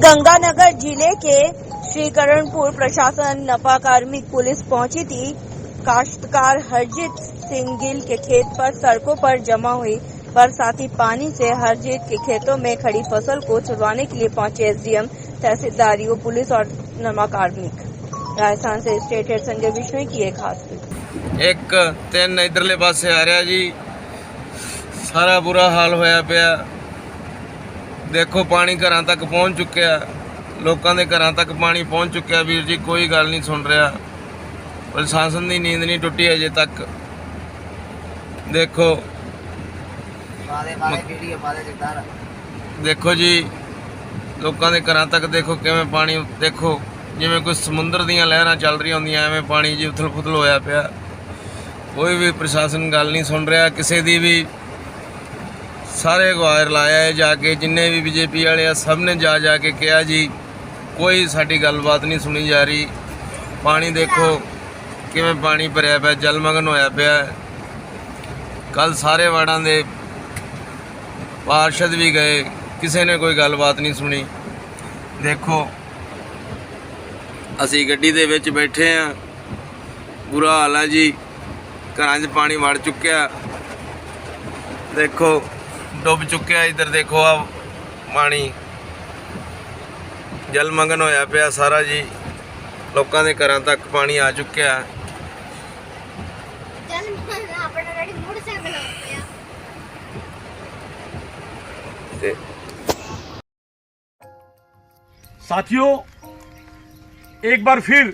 गंगानगर जिले के श्रीकरणपुर प्रशासन नफा कार्मिक पुलिस पहुंची थी। काश्तकार हरजीत सिंह गिल के खेत पर सड़कों पर जमा हुई बरसाती पानी से हरजीत के खेतों में खड़ी फसल को छुड़वाने के लिए पहुंचे एसडीएम, तहसीलदार, पुलिस और नफा कार्मिक। राजस्थान से स्टेट हेड संजय विश्नोई की एक खास रिपोर्ट। एक तीन इधरले पासे आ रहा जी, सारा बुरा हाल होया पिया। देखो पानी घरां तक पहुंच चुकिया, लोगों के घरां तक पानी पहुंच चुकिया। वीर जी कोई गल नहीं सुन रहा, प्रशासन की नींद नहीं टुटी अजे तक। देखो देखो जी, लोगों के घरां तक देखो किवें पानी, देखो जिवें कोई समुद्र दीयां लहरां चल रही होंदियां, एवें पानी जी उथल पुथल होया पिया। कोई भी प्रशासन गल नहीं सुन रहा किसी की भी। सारे गुहार लाया है जाके, जिन्ने भी बीजेपी वाले आ सब ने जा के कहा जी, कोई साडी गलबात नहीं सुनी जा रही। पानी देखो किवें पानी भरिया पिया, जलमगन होया पिया। कल सारे वार्डां दे पार्षद भी गए, किसी ने कोई गलबात नहीं सुनी। देखो असी गड्डी दे विच बैठे हैं, बुरा हाल है जी, घरां 'च पानी वड़ चुक्या। देखो डुब चुक्या, इधर देखो आ पानी जलमगन होया पिया सारा जी, लोगों के घरां तक पानी आ चुक्या। साथियों, एक बार फिर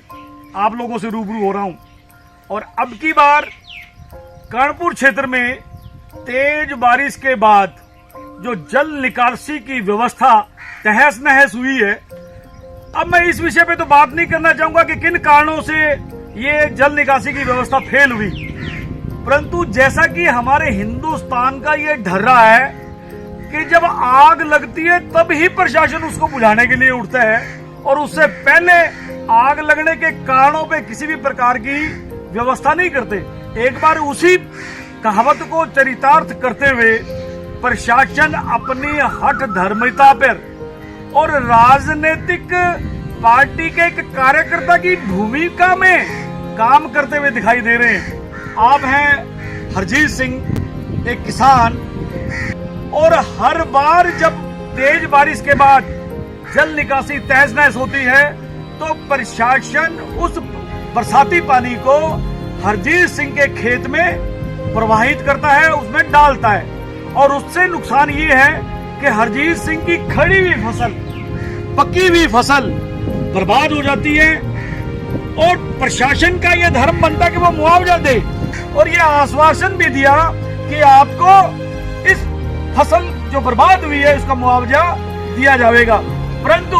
आप लोगों से रूबरू हो रहा हूं और अब की बार कर्णपुर क्षेत्र में तेज बारिश के बाद जो जल निकासी की व्यवस्था तहस नहस हुई है। अब मैं इस विषय पे तो बात नहीं करना चाहूंगा कि किन कारणों से ये जल निकासी की व्यवस्था फेल हुई, परंतु जैसा कि हमारे हिंदुस्तान का ये ढर्रा है कि जब आग लगती है तब ही प्रशासन उसको बुझाने के लिए उठता है और उससे पहले आग लगने के कारणों पे किसी भी प्रकार की व्यवस्था नहीं करते। एक बार उसी कहावत को चरितार्थ करते हुए प्रशासन अपनी हठ धर्मिता पर और राजनीतिक पार्टी के एक कार्यकर्ता की भूमिका में काम करते हुए दिखाई दे रहे हैं। आप हैं हरजीत सिंह, एक किसान, और हर बार जब तेज बारिश के बाद जल निकासी तहस नहस होती है तो प्रशासन उस बरसाती पानी को हरजीत सिंह के खेत में प्रवाहित करता है, उसमें डालता है और उससे नुकसान ये है कि हरजीत सिंह की खड़ी हुई फसल, पकी हुई फसल बर्बाद हो जाती है और प्रशासन का यह धर्म बनता है कि वो मुआवजा दे और ये आश्वासन भी दिया कि आपको इस फसल जो बर्बाद हुई है उसका मुआवजा दिया जाएगा। परंतु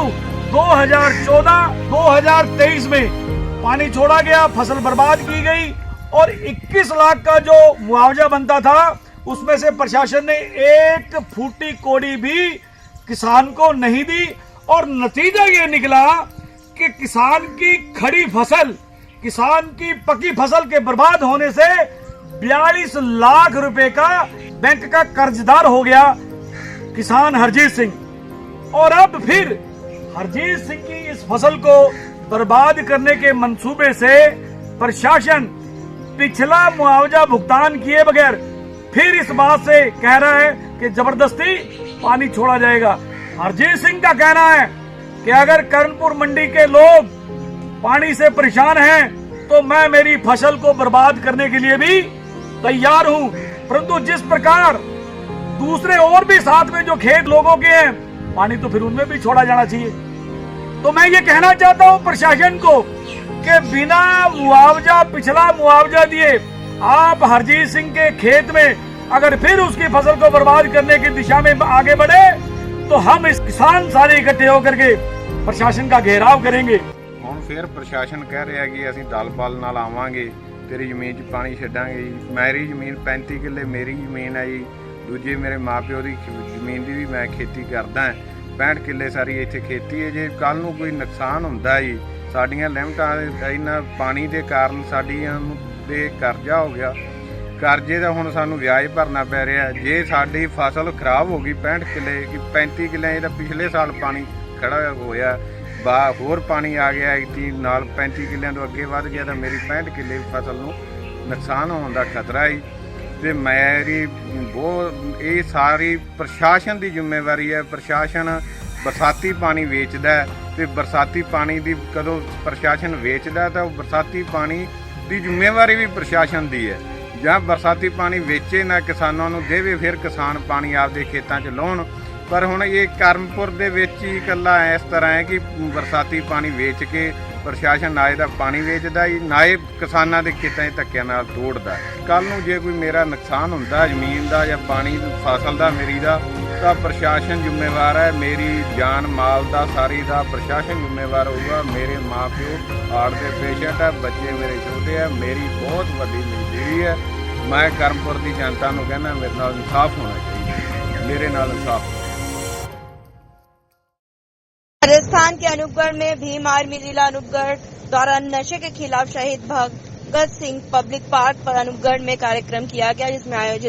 2014-2023 में पानी छोड़ा गया, फसल बर्बाद की गई और 21 लाख का जो मुआवजा बनता था उसमें से प्रशासन ने एक फूटी कोड़ी भी किसान को नहीं दी और नतीजा ये निकला कि किसान की खड़ी फसल, किसान की पकी फसल के बर्बाद होने से 42 लाख रुपए का बैंक का कर्जदार हो गया किसान हरजीत सिंह। और अब फिर हरजीत सिंह की इस फसल को बर्बाद करने के मंसूबे से प्रशासन पिछला मुआवजा भुगतान किए बगैर फिर इस बात से कह रहा है कि जबरदस्ती पानी छोड़ा जाएगा। हरजीत सिंह का कहना है कि अगर कर्णपुर मंडी के लोग पानी से परेशान हैं तो मैं मेरी फसल को बर्बाद करने के लिए भी तैयार हूं, परंतु जिस प्रकार दूसरे और भी साथ में जो खेत लोगों के हैं, पानी तो फिर उनमें भी छोड़ा जाना चाहिए। तो मैं ये कहना चाहता हूं प्रशासन को कि बिना मुआवजा, पिछला मुआवजा दिए आप हरजीत सिंह के खेत में अगर फिर उसकी फसल को बर्बाद करने की दिशा में आगे बढ़े तो हम इस किसान सारे इकट्ठे होकर के प्रशासन का घेराव करेंगे। ਹੁਣ ਫਿਰ ਪ੍ਰਸ਼ਾਸਨ ਕਹਿ ਰਿਹਾ ਕਿ ਅਸੀਂ ਦਲ ਬਲ ਨਾਲ ਆਵਾਂਗੇ, ਤੇਰੀ ਜ਼ਮੀਨ 'ਚ ਪਾਣੀ ਛੱਡਾਂਗੇ ਜੀ। ਮੇਰੀ ਜ਼ਮੀਨ 35 ਕਿੱਲੇ ਮੇਰੀ ਜ਼ਮੀਨ ਹੈ ਜੀ, ਦੂਜੇ ਮੇਰੇ ਮਾਪਿਓ ਦੀ ਜ਼ਮੀਨ ਦੀ ਵੀ ਮੈਂ ਖੇਤੀ ਕਰਦਾ। 65 ਕਿੱਲੇ ਸਾਰੀ ਇੱਥੇ ਖੇਤੀ ਹੈ। ਜੇ ਕੱਲ ਨੂੰ ਕੋਈ ਨੁਕਸਾਨ ਹੁੰਦਾ ਜੀ, ਸਾਡੀਆਂ ਲਿਮਟਾਂ ਇਹਨਾਂ ਪਾਣੀ ਦੇ ਕਾਰਨ ਸਾਡੀਆਂ ਨੂੰ ਦੇ ਕਰਜ਼ਾ ਹੋ ਗਿਆ, ਕਰਜ਼ੇ ਦਾ ਹੁਣ ਸਾਨੂੰ ਵਿਆਜ ਭਰਨਾ ਪੈ ਰਿਹਾ। ਜੇ ਸਾਡੀ ਫਸਲ ਖਰਾਬ ਹੋ ਗਈ 65 ਕਿੱਲੇ ਕਿ 35 ਕਿੱਲੇ ਇਹਦਾ ਪਿਛਲੇ ਸਾਲ ਪਾਣੀ खड़ा होया बा होर पानी आ गया इतनी नाल 35 किल्लियां तो अगे वध गया तो मेरी 65 किल्ले फसल नूं नुकसान होने का खतरा है। तो मेरी बहुत ये सारी प्रशासन की जिम्मेवारी है। प्रशासन बरसाती पानी वेचदा है तो बरसाती पानी की कदों प्रशासन वेचदा तो बरसाती पानी की जिम्मेवारी भी प्रशासन की है। ਜਾਂ बरसाती पानी वेचे ना किसानों ਨੂੰ देवे फिर किसान पानी आपदे खेतों 'ਚ ਲਾਉਣ। पर हुण ये करमपुर दे विच ही इकल्ला इस तरह है कि बरसाती पानी वेच के प्रशासन ना ਇਹਦਾ पानी वेचदा ही ना ਇਹ किसानों के खेतों 'ਚ ਧੱਕਿਆਂ ਨਾਲ ਤੋੜਦਾ। ਕੱਲ੍ਹ ਨੂੰ ਜੇ कोई मेरा नुकसान ਹੁੰਦਾ ਜ਼ਮੀਨ ਦਾ ਜਾਂ पानी फसल ਦਾ मेरी ਦਾ ਤਾਂ प्रशासन जिम्मेवार है। मेरी जान माल का सारी का प्रशासन जिम्मेवार होगा। मेरे माँ प्यो हार्ट के पेशेंट है, बच्चे मेरे छोटे है, मेरी बहुत बड़ी मजबूरी है। मैं करमपुर की जनता को कहना मेरे नाल इंसाफ होना चाहिए, मेरे नाल इंसाफ। राजस्थान के अनूपगढ़ में भीम आर्मी जिला अनूपगढ़ द्वारा नशे के खिलाफ शहीद भगत सिंह पब्लिक पार्क पर अनूपगढ़ में कार्यक्रम किया गया,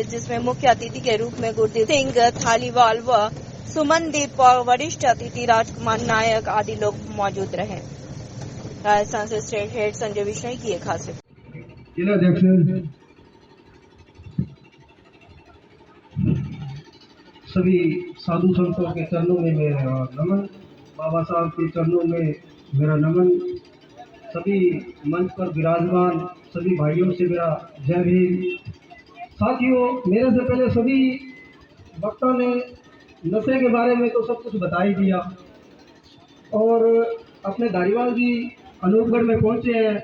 जिसमें मुख्य अतिथि के रूप में गुरदीप सिंह थालीवाल व सुमनदीप और वरिष्ठ अतिथि राजकुमार नायक आदि लोग मौजूद रहे। राजस्थान से स्टेट हेड संजय विश्नोई की एक खास रिपोर्ट। जिलाध्यक्ष सभी साधु संतों के चरणों में मेरा नमन, बाबा साहब के चरणों में मेरा नमन, सभी मंच पर विराजमान सभी भाइयों से मेरा जय भीम। साथियों, मेरे से पहले सभी वक्ता ने नशे के बारे में तो सब कुछ बता ही दिया और अपने धारीवाल जी अनूपगढ़ में पहुंचे हैं,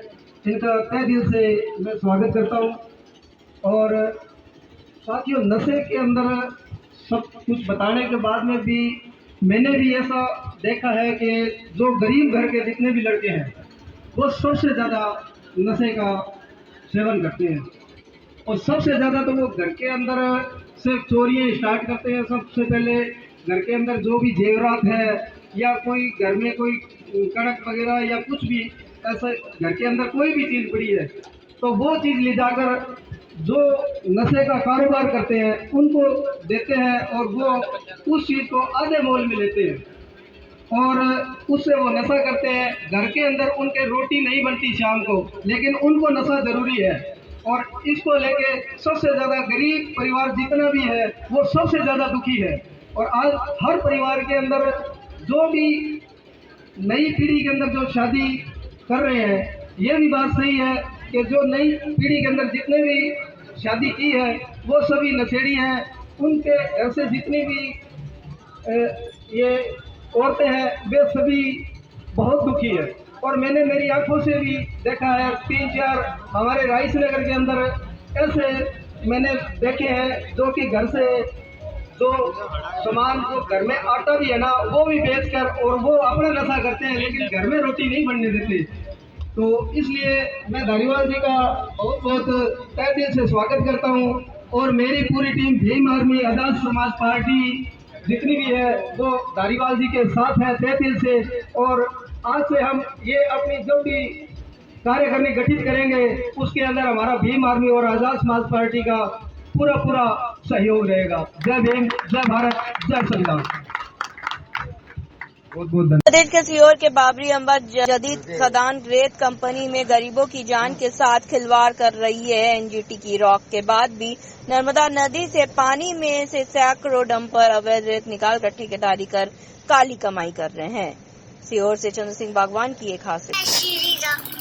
इनका तहे दिल से मैं स्वागत करता हूं। और साथियों, नशे के अंदर सब कुछ बताने के बाद में भी मैंने भी ऐसा देखा है कि जो गरीब घर के जितने भी लड़के हैं वो सबसे ज़्यादा नशे का सेवन करते हैं और सबसे ज़्यादा तो वो घर के अंदर से चोरियाँ स्टार्ट करते हैं। सबसे पहले घर के अंदर जो भी जेवरात है या कोई घर में कोई कड़क वगैरह या कुछ भी ऐसा घर के अंदर कोई भी चीज़ पड़ी है तो वो चीज़ ले जाकर जो नशे का कारोबार करते हैं उनको देते हैं और वो उस चीज़ को आधे मोल में लेते हैं और उससे वो नशा करते हैं। घर के अंदर उनके रोटी नहीं बनती शाम को, लेकिन उनको नशा ज़रूरी है और इसको लेके सबसे ज़्यादा गरीब परिवार जितना भी है वो सबसे ज़्यादा दुखी है। और आज हर परिवार के अंदर जो भी नई पीढ़ी के अंदर जो शादी कर रहे हैं, ये भी बात सही है कि जो नई पीढ़ी के अंदर जितने भी शादी की है वो सभी नशेड़ी हैं। उनके घर से जितनी भी ये औरतें हैं वे सभी बहुत दुखी है और मैंने मेरी आंखों से भी देखा है। 3-4 हमारे राइस नगर के अंदर ऐसे मैंने देखे हैं जो कि घर से जो सामान जो घर में आटा भी है ना वो भी बेचकर और वो अपना नशा करते हैं, लेकिन घर में रोटी नहीं बनने देते। तो इसलिए मैं धारीवाल जी का बहुत बहुत तहे दिल से स्वागत करता हूं और मेरी पूरी team Bhim army Azad Samaj party जितनी भी है वो धारीवाल जी के साथ है तहे दिल से। और आज से हम ये अपनी जो भी कार्यकारिणी गठित करेंगे उसके अंदर हमारा भीम आर्मी और आजाद समाज पार्टी का पूरा सहयोग रहेगा। जय भीम, जय भारत, जय संविधान। प्रदेश के सीहोर के बाबरी अंबा जदीद खदान रेत कंपनी में गरीबों की जान के साथ खिलवाड़ कर रही है। एनजीटी की रोक के बाद भी नर्मदा नदी से पानी में से सैकड़ों डंपर अवैध रेत निकालकर ठेकेदारी कर काली कमाई कर रहे हैं। सीहोर से चंद्र सिंह बागवान की एक खास रिपोर्ट।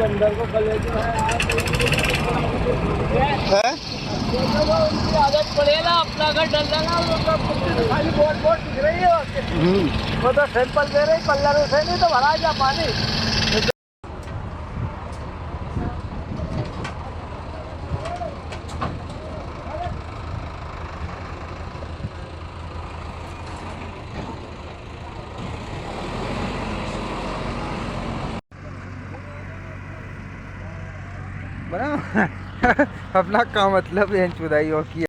अंदर को कलेजी है आदत पड़ेगा अपना घर डल लगा खाली बोट दिख रही है वो तो सैंपल दे रही कलर से नहीं तो भरा जा पानी। बना अपना काम मतलब है चुदाई और किया।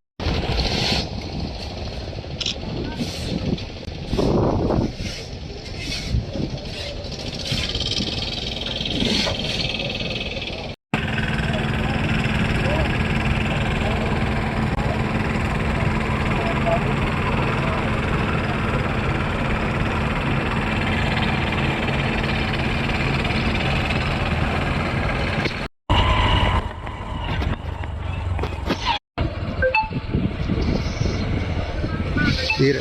फिर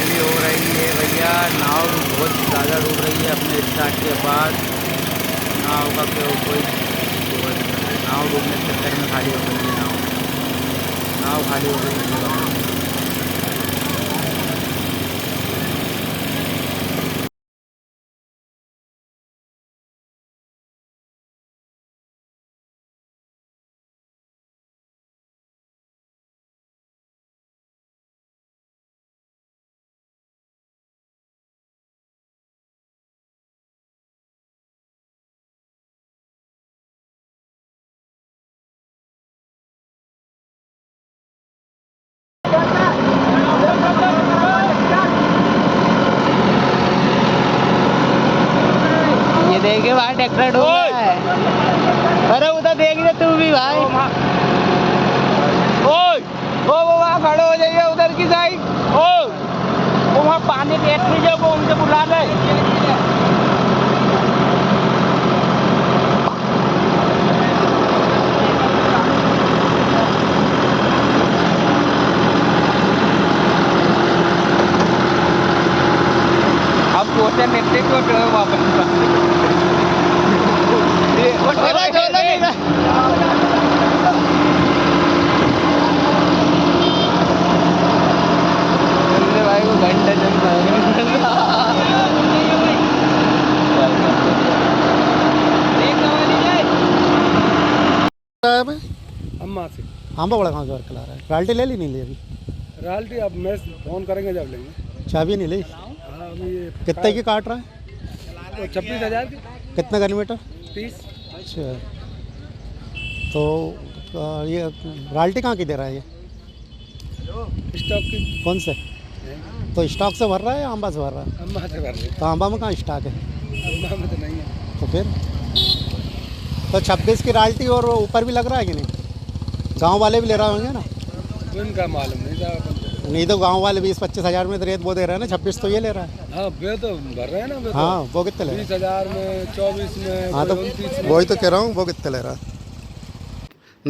खाली हो रही है भैया। नाव बहुत ज़्यादा डूब रही है अपने स्टार्ट के बाद। नाव का कोई नाव डूबने के चक्कर में खाली हो गई है। नाव खाली हो गई है। ये देखे भाई ट्रैक्टर डूब रहा है। अरे उधर देख ले तू भी भाई। ओए वो वहाँ खड़े हो जाइए उधर की साइड। ओ वो वहाँ पानी देख लीजिए, वो उनसे बुला ले। अब सोचा निकले को वापस भाई को घंटा अम्मा से आंबा बड़ा कहाँ से वर्क ला रहा है? रॉयल्टी ले ली नहीं ली अभी? रॉयल्टी अब मैं फोन करेंगे जब लेंगे। चाबी नहीं ली? हाँ अभी ये कितने की काट रहा है? 26,000 की। कितना किलोमीटर? 30। अच्छा, तो ये रॉयल्टी कहाँ की दे रहा है ये? स्टॉक की। कौन से? तो स्टॉक से भर रहा है या आंबा से भर रहा है? अम्मा से भर रहे। तो आंबा में कहाँ स्टॉक है? अम्मा में तो नहीं है। तो फिर तो 26 की रॉयल्टी और ऊपर भी लग रहा है कि नहीं? गांव वाले भी ले रहे होंगे ना? उनका मालूम नहीं था। नहीं तो गांव वाले 20-25 हज़ार में तो रेत वो दे रहे हैं ना, 26 तो ये ले रहा है। हाँ वे तो भर रहे हैं ना। वे हाँ वो कितने ले रहा है? 20,000 में, 24 में, हाँ तो 29 में। वही तो कह रहा हूँ, वो कितने ले रहा है?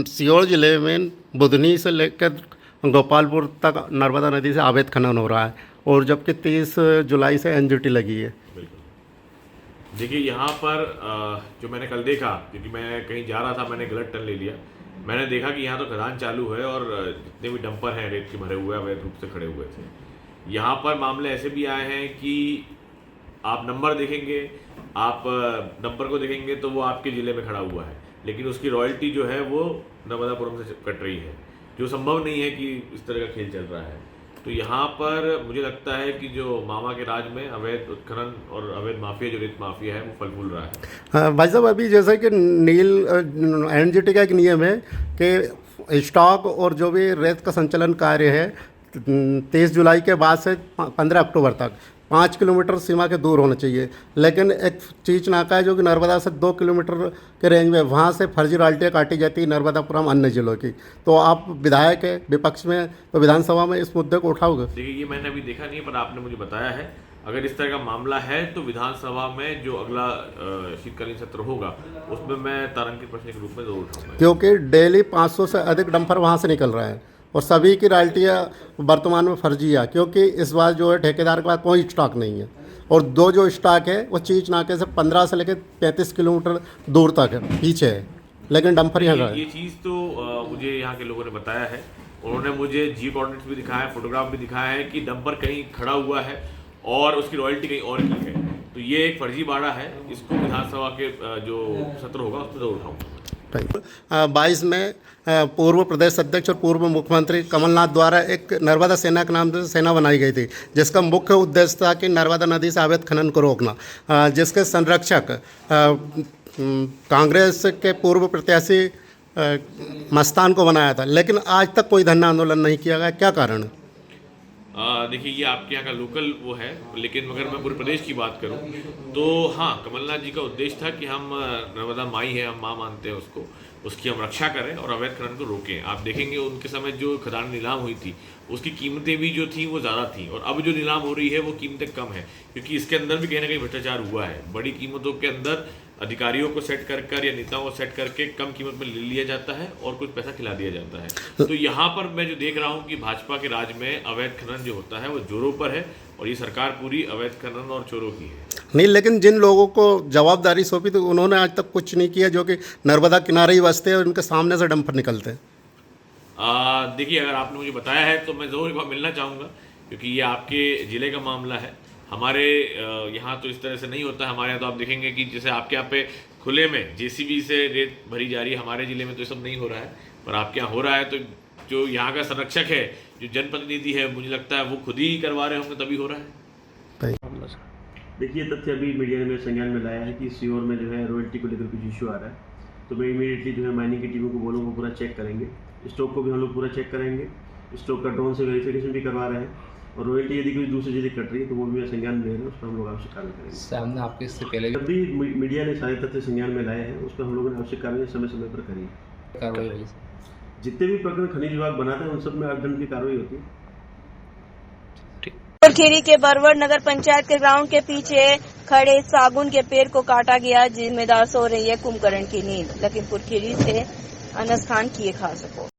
सीहोर जिले में बुधनी से लेकर गोपालपुर तक नर्मदा नदी से अवैध खनन हो रहा है, और जबकि 30 जुलाई से एनजीटी लगी है। देखिए यहाँ पर जो मैंने कल देखा, क्योंकि मैं कहीं जा रहा था, मैंने गलत टर्न ले लिया। मैंने देखा कि यहाँ तो खदान चालू है और जितने भी डंपर हैं रेत के भरे हुए अवैध रूप से खड़े हुए थे। यहाँ पर मामले ऐसे भी आए हैं कि आप नंबर देखेंगे, आप डंपर को देखेंगे तो वो आपके ज़िले में खड़ा हुआ है, लेकिन उसकी रॉयल्टी जो है वो नर्मदापुरम से कट रही है, जो संभव नहीं है कि इस तरह का खेल चल रहा है। तो यहाँ पर मुझे लगता है कि जो मामा के राज में अवैध उत्खनन और अवैध माफिया, जो रेत माफिया है, वो फल फूल रहा है। हाँ भाई साहब, अभी जैसे कि एनजीटी का एक नियम है कि स्टॉक और जो भी रेत का संचालन कार्य है 23 जुलाई के बाद से 15 अक्टूबर तक 5 किलोमीटर सीमा के दूर होना चाहिए। लेकिन एक चीच नाका है जो कि नर्मदा से 2 किलोमीटर के रेंज में, वहाँ से फर्जी रॉयल्टियाँ काटी जाती है नर्मदापुरम अन्य जिलों की। तो आप विधायक है विपक्ष में, तो विधानसभा में इस मुद्दे को उठाओगे? देखिए ये मैंने अभी देखा नहीं, पर आपने मुझे बताया है, अगर इस तरह का मामला है तो विधानसभा में जो अगला शीतकालीन सत्र होगा उसमें मैं तारांकित प्रश्न के रूप में जरूर उठाऊंगा। क्योंकि डेली 500 से अधिक डंपर वहाँ से निकल रहा है और सभी की रॉयल्टियाँ वर्तमान में फर्जी है, क्योंकि इस बार जो है ठेकेदार के पास कोई स्टॉक नहीं है, और दो जो स्टॉक है वो चीच नाके से 15 से लेकर 35 किलोमीटर दूर तक है, पीछे है, लेकिन डंपर यहाँ ये चीज़ तो मुझे यहाँ के लोगों ने बताया है। उन्होंने मुझे जियो कोऑर्डिनेट्स भी दिखाया है, फोटोग्राफ भी दिखाया है कि डंपर कहीं खड़ा हुआ है और उसकी रॉयल्टी कहीं और की है। तो ये एक फर्जी बाड़ा है, इसको विधानसभा के जो सत्र होगा उसमें जरूर उठाऊंगा। 22 में पूर्व प्रदेश अध्यक्ष और पूर्व मुख्यमंत्री कमलनाथ द्वारा एक नर्मदा सेना के नाम से सेना बनाई गई थी, जिसका मुख्य उद्देश्य था कि नर्मदा नदी से अवैध खनन को रोकना, जिसके संरक्षक कांग्रेस के पूर्व प्रत्याशी मस्तान को बनाया था, लेकिन आज तक कोई धरना आंदोलन नहीं किया गया। क्या कारण? देखिए ये आपके यहाँ का लोकल वो है, लेकिन अगर मैं पूरे प्रदेश की बात करूं तो हाँ, कमलनाथ जी का उद्देश्य था कि हम नर्मदा माई है, हम माँ मानते हैं उसको, उसकी हम रक्षा करें और अवैध खनन को रोकें। आप देखेंगे उनके समय जो खदान नीलाम हुई थी उसकी कीमतें भी जो थी वो ज़्यादा थी, और अब जो नीलाम हो रही है वो कीमतें कम है, क्योंकि इसके अंदर भी कहीं ना कहीं भ्रष्टाचार हुआ है। बड़ी कीमतों के अंदर अधिकारियों को सेट कर या नेताओं को सेट करके कम कीमत में ले लिया जाता है और कुछ पैसा खिला दिया जाता है। तो यहाँ पर मैं जो देख रहा हूँ कि भाजपा के राज में अवैध खनन जो होता है वो जोरों पर है और ये सरकार पूरी अवैध खनन और चोरों की है। नहीं, लेकिन जिन लोगों को जवाबदारी सौंपी तो उन्होंने आज तक कुछ नहीं किया, जो कि नर्मदा किनारे ही बसते हैं और उनके सामने से डंपर निकलते हैं। देखिए, अगर आपने मुझे बताया है तो मैं ज़रूर एक बार मिलना चाहूँगा, क्योंकि ये आपके ज़िले का मामला है। हमारे यहाँ तो इस तरह से नहीं होता है। हमारे यहाँ तो आप देखेंगे कि जैसे आपके यहाँ पे खुले में जेसीबी से रेत भरी जा रही है, हमारे ज़िले में तो ये सब नहीं हो रहा है, पर आपके यहाँ हो रहा है। तो जो यहाँ का संरक्षक है, जो जनप्रतिनिधि है, मुझे लगता है वो खुद ही करवा रहे होंगे तभी हो रहा है। देखिए, तथ्य अभी मीडिया ने मेरे संज्ञान में लाया है कि सीओर में जो है रॉयल्टी को लेकर कुछ इशू आ रहा है, तो मैं इमीडिएटली जो है माइनिंग की टीमों को बोलूँगा पूरा चेक करेंगे। स्टॉक को भी हम लोग पूरा चेक करेंगे, स्टॉक का ड्रोन से वेरिफिकेशन भी करवा रहे हैं, और रॉयल्टी यदि कोई दूसरी चीज़ें कट रही है तो वो भी मेरे संज्ञान में ले रहे हैं, उस पर हम लोग आवश्यक कार्रवाई करेंगे। सामने आपके इससे पहले जब भी मीडिया ने सारे तथ्य संज्ञान में लाए हैं, उस पर हम लोगों ने आवश्यक कार्रवाई समय समय पर करी है। कार्रवाई हुई, जितने भी प्रकरण खनिज विभाग बनाते हैं उन सब में अर्थदंड की कार्रवाई होती है। खीरी के बरवर नगर पंचायत के ग्राउंड के पीछे खड़े सागुन के पेड़ को काटा गया, जिम्मेदार सो रही है कुंभकर्ण की नींद। लखीमपुर खीरी से अनस खान की एक खास रिपोर्ट।